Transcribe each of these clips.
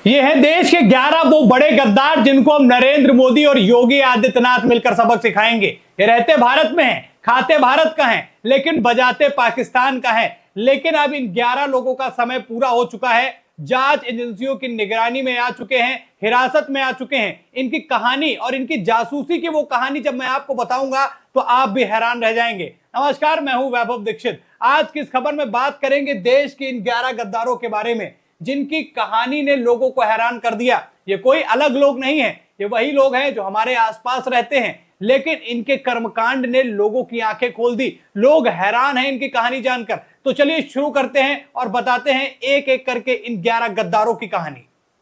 ये हैं देश के 11 वो बड़े गद्दार जिनको हम नरेंद्र मोदी और योगी आदित्यनाथ मिलकर सबक सिखाएंगे। ये रहते भारत में हैं, खाते भारत का हैं, लेकिन बजाते पाकिस्तान का हैं। लेकिन अब इन 11 लोगों का समय पूरा हो चुका है, जांच एजेंसियों की निगरानी में आ चुके हैं, हिरासत में आ चुके हैं। इनकी कहानी और इनकी जासूसी की वो कहानी जब मैं आपको बताऊंगा तो आप भी हैरान रह जाएंगे। नमस्कार, मैं हूं वैभव दीक्षित। आज की इस खबर में बात करेंगे देश के इन 11 गद्दारों के बारे में जिनकी कहानी ने लोगों को हैरान कर दिया। ये कोई अलग लोग नहीं है, ये वही लोग हैं जो हमारे आसपास रहते हैं, लेकिन इनके कर्मकांड ने लोगों की आंखें खोल दी। लोग हैरान हैं इनकी कहानी जानकर। तो चलिए शुरू करते हैं और बताते हैं एक एक करके इन 11 गद्दारों की कहानी।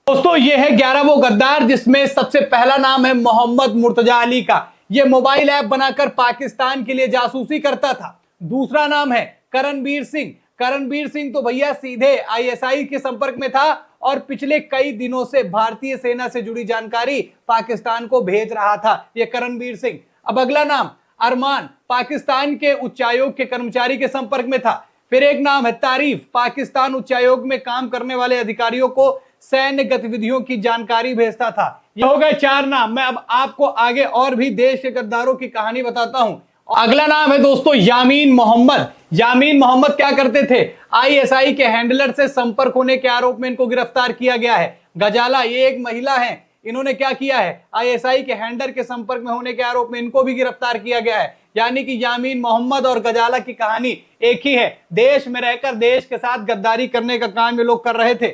दोस्तों, ये है 11 वो गद्दार जिसमें सबसे पहला नाम है मोहम्मद मुर्तजा अली का। ये मोबाइल ऐप बनाकर पाकिस्तान के लिए जासूसी करता था। दूसरा नाम है करणबीर सिंह। करणबीर सिंह तो भैया सीधे आईएसआई के संपर्क में था और पिछले कई दिनों से भारतीय सेना से जुड़ी जानकारी पाकिस्तान को भेज रहा था ये करणबीर सिंह। अब अगला नाम अरमान, पाकिस्तान के उच्चायोग के कर्मचारी के संपर्क में था। फिर एक नाम है तारीफ, पाकिस्तान उच्चायोग में काम करने वाले अधिकारियों को सैन्य गतिविधियों की जानकारी भेजता था। ये हो गए 4 नाम। मैं अब आपको आगे और भी देश के गद्दारों की कहानी बताता हूं। अगला नाम है दोस्तों यामीन मोहम्मद। यामीन मोहम्मद क्या करते थे? आईएसआई के हैंडलर से संपर्क होने के आरोप में इनको गिरफ्तार किया गया है। गजाला, ये एक महिला है, इन्होंने क्या किया है? आईएसआई के हैंडलर के संपर्क में होने के आरोप में इनको भी गिरफ्तार किया गया है। यानी कि यामीन मोहम्मद और गजाला की कहानी एक ही है। देश में रहकर देश के साथ गद्दारी करने का काम ये लोग कर रहे थे।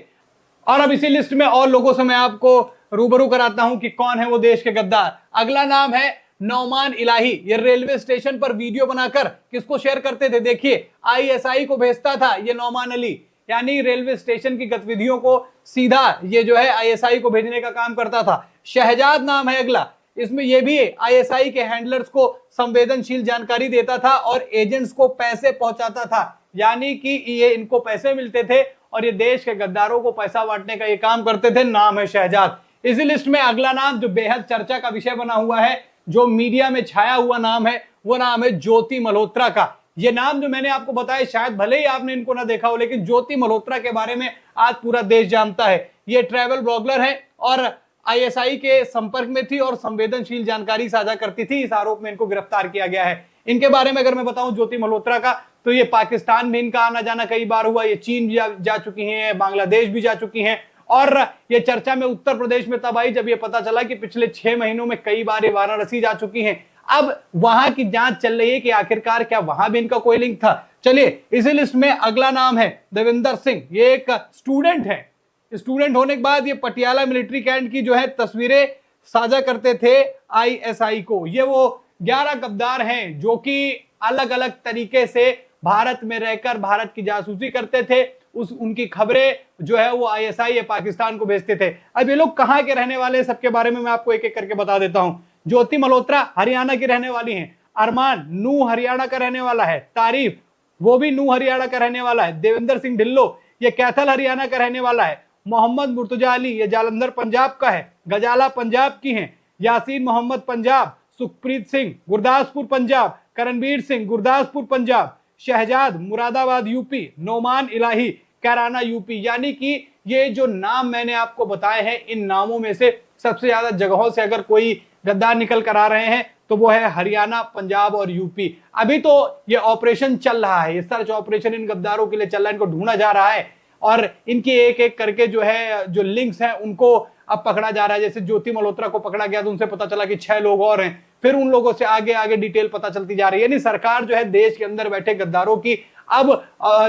और अब इसी लिस्ट में और लोगों से मैं आपको रूबरू कराता हूं कि कौन है वो देश के गद्दार। अगला नाम है नौमान इलाही। ये रेलवे स्टेशन पर वीडियो बनाकर किसको शेयर करते थे? देखिए, आईएसआई को भेजता था ये नौमान अली। यानी रेलवे स्टेशन की गतिविधियों को सीधा ये जो है आईएसआई को भेजने का काम करता था। शहजाद नाम है अगला। इसमें ये भी आईएसआई के हैंडलर्स को संवेदनशील जानकारी देता था और एजेंट्स को पैसे पहुंचाता था। यानी कि ये इनको पैसे मिलते थे और ये देश के गद्दारों को पैसा बांटने का ये काम करते थे। नाम है शहजाद। इसी लिस्ट में अगला नाम जो बेहद चर्चा का विषय बना हुआ है, जो मीडिया में छाया हुआ नाम है, वो नाम है ज्योति मल्होत्रा का। ये नाम जो मैंने आपको बताया, शायद भले ही आपने इनको ना देखा हो, लेकिन ज्योति मल्होत्रा के बारे में आज पूरा देश जानता है। ये ट्रैवल ब्लॉगर है और आईएसआई के संपर्क में थी और संवेदनशील जानकारी साझा करती थी। इस आरोप में इनको गिरफ्तार किया गया है। इनके बारे में अगर मैं बताऊं ज्योति मल्होत्रा का, तो ये पाकिस्तान में इनका आना जाना कई बार हुआ। ये चीन भी जा चुकी हैं, बांग्लादेश भी जा चुकी हैं। और ये चर्चा में उत्तर प्रदेश में तब आई जब ये पता चला कि पिछले 6 महीनों में कई बार ये वाराणसी जा चुकी हैं। अब वहां की जांच चल रही है कि आखिरकार क्या वहां भी इनका कोई लिंक था। चलिए, इसी लिस्ट में अगला नाम है देविंदर सिंह। ये एक स्टूडेंट है। स्टूडेंट होने के बाद ये पटियाला मिलिट्री कैंट की जो है तस्वीरें साझा करते थे आईएसआई को। ये वो 11 गद्दार हैं जो कि अलग अलग तरीके से भारत में रहकर भारत की जासूसी करते थे। उनकी खबरें जो है वो आईएसआई या पाकिस्तान को भेजते थे। अब ये लोग कहां के रहने वाले हैं, सबके बारे में मैं आपको एक एक करके बता देता हूं। ज्योति मल्होत्रा हरियाणा की रहने वाली हैं। अरमान नू हरियाणा का रहने वाला है। तारीफ वो भी नू हरियाणा का रहने वाला है। देविंदर सिंह ढिल्लो ये कैथल हरियाणा का रहने वाला है। मोहम्मद मुर्तजा अली ये जालंधर पंजाब का है। गजाला पंजाब की हैं। यासीन मोहम्मद पंजाब। सुखप्रीत सिंह गुरदासपुर पंजाब। करणबीर सिंह गुरदासपुर पंजाब। शहजाद मुरादाबाद यूपी। नौमान इलाही कैराना यूपी। यानी कि ये जो नाम मैंने आपको बताए हैं, इन नामों में से सबसे ज्यादा जगहों से अगर कोई गद्दार निकल कर आ रहे हैं तो वो है हरियाणा, पंजाब और यूपी। अभी तो ये ऑपरेशन चल रहा है, ये सर्च ऑपरेशन इन गद्दारों के लिए चल रहा है। इनको ढूंढा जा रहा है और इनकी एक एक करके जो है जो लिंक्स हैं उनको अब पकड़ा जा रहा है। जैसे ज्योति मल्होत्रा को पकड़ा गया तो उनसे पता चला कि 6 लोग और हैं। फिर उन लोगों से आगे आगे डिटेल पता चलती जा रही है। यानी सरकार जो है देश के अंदर बैठे गद्दारों की अब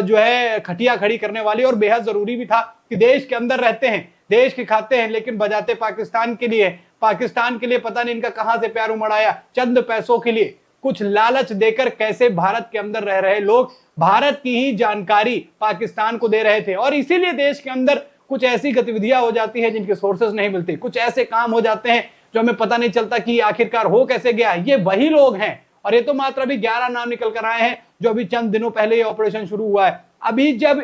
जो है खटिया खड़ी करने वाली। और बेहद जरूरी भी था कि देश के अंदर रहते हैं, देश के खाते हैं, लेकिन बजाते पाकिस्तान के लिए। पाकिस्तान के लिए पता नहीं इनका कहां से प्यार उमड़ आया। चंद पैसों के लिए कुछ लालच देकर कैसे भारत के अंदर रह रहे लोग भारत की ही जानकारी पाकिस्तान को दे रहे थे। और इसीलिए देश के अंदर कुछ ऐसी गतिविधियां हो जाती हैं जिनके सोर्सेस नहीं मिलते। कुछ ऐसे काम हो जाते हैं जो हमें पता नहीं चलता कि आखिरकार हो कैसे गया। ये वही लोग हैं। और ये तो मात्र अभी 11 नाम निकल कर आए हैं जो अभी चंद दिनों पहले ये ऑपरेशन शुरू हुआ है। अभी जब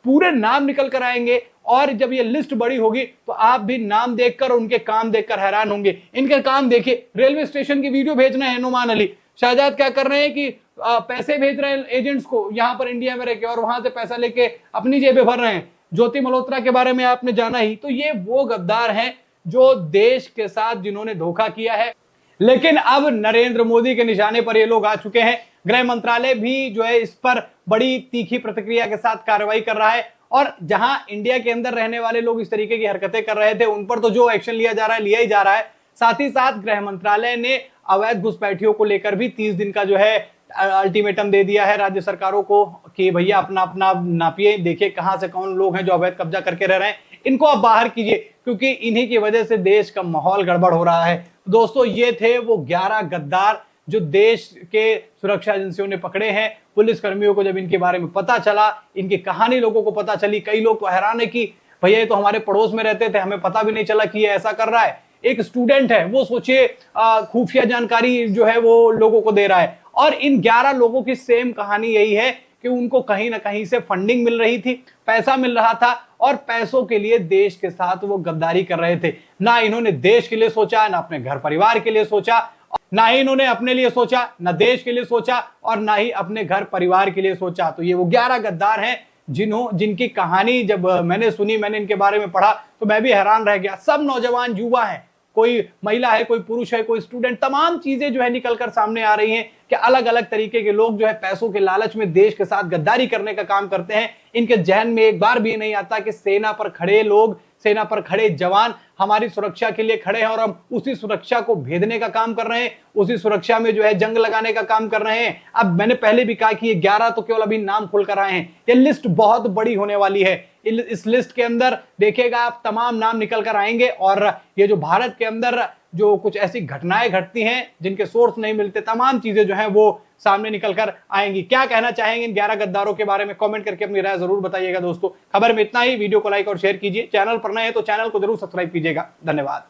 पूरे नाम निकल कर आएंगे और जब ये लिस्ट बड़ी होगी तो आप भी नाम देखकर उनके काम देखकर हैरान होंगे। इनके काम देखिए, रेलवे स्टेशन की वीडियो भेज रहे हैं नौमान अली। शहजाद क्या कर रहे हैं कि पैसे भेज रहे हैं एजेंट्स को यहां पर इंडिया में रहकर और वहां से पैसा लेके अपनी जेबें भर रहे हैं। ज्योति मल्होत्रा के बारे में आपने जाना ही, तो ये वो गद्दार हैं जो देश के साथ जिन्होंने धोखा किया है। लेकिन अब नरेंद्र मोदी के निशाने पर ये लोग आ चुके हैं। गृह मंत्रालय भी जो है इस पर बड़ी तीखी प्रतिक्रिया के साथ कार्रवाई कर रहा है, और जहां इंडिया के अंदर रहने वाले लोग इस तरीके की हरकतें कर रहे थे उन पर तो जो एक्शन लिया जा रहा है लिया ही जा रहा है। साथ ही साथ गृह मंत्रालय ने अवैध घुसपैठियों को लेकर भी 30 दिन का जो है अल्टीमेटम दे दिया है राज्य सरकारों को कि भैया अपना अपना नापिए, देखिए कहां से कौन लोग हैं जो अवैध कब्जा करके रह रहे हैं, इनको आप बाहर कीजिए, क्योंकि इन्हीं की वजह से देश का माहौल गड़बड़ हो रहा है। दोस्तों, ये थे वो 11 गद्दार जो देश के सुरक्षा एजेंसियों ने पकड़े हैं। पुलिस कर्मियों को जब इनके बारे में पता चला, इनकी कहानी लोगों को पता चली, कई लोग तो हैरान है कि भैया ये तो हमारे पड़ोस में रहते थे, हमें पता भी नहीं चला कि ये ऐसा कर रहा है। एक स्टूडेंट है, वो सोचिए खुफिया जानकारी जो है वो लोगों को दे रहा है, और इन 11 लोगों की सेम कहानी यही है कि उनको कहीं ना कहीं से फंडिंग मिल रही थी, पैसा मिल रहा था, और पैसों के लिए देश के साथ वो गद्दारी कर रहे थे। ना इन्होंने देश के लिए सोचा, ना अपने घर परिवार के लिए सोचा, ना ही इन्होंने अपने लिए सोचा, ना देश के लिए सोचा, और ना ही अपने घर परिवार के लिए सोचा। तो ये वो 11 गद्दार हैं जिनकी कहानी जब मैंने सुनी, मैंने इनके बारे में पढ़ा, तो मैं भी हैरान रह गया। सब नौजवान युवा हैं, कोई महिला है, कोई पुरुष है, कोई स्टूडेंट, तमाम चीजें जो है निकलकर सामने आ रही हैं कि अलग अलग तरीके के लोग जो है पैसों के लालच में देश के साथ गद्दारी करने का काम करते हैं। इनके जहन में एक बार भी नहीं आता कि सेना पर खड़े लोग, सेना पर खड़े जवान हमारी सुरक्षा के लिए खड़े हैं, और हम उसी सुरक्षा को भेदने का काम कर रहे हैं, उसी सुरक्षा में जो है जंग लगाने का काम कर रहे हैं। अब मैंने पहले भी कहा कि ये 11 तो केवल अभी नाम खुलकर आए हैं, ये लिस्ट बहुत बड़ी होने वाली है। इस लिस्ट के अंदर देखिएगा आप, तमाम नाम निकल कर आएंगे, और ये जो भारत के अंदर जो कुछ ऐसी घटनाएं घटती हैं जिनके सोर्स नहीं मिलते, तमाम चीजें जो हैं वो सामने निकल कर आएंगी। क्या कहना चाहेंगे इन 11 गद्दारों के बारे में, कमेंट करके अपनी राय जरूर बताइएगा। दोस्तों, खबर में इतना ही। वीडियो को लाइक और शेयर कीजिए, चैनल पर नए हैं तो चैनल को जरूर सब्सक्राइब कीजिएगा। धन्यवाद।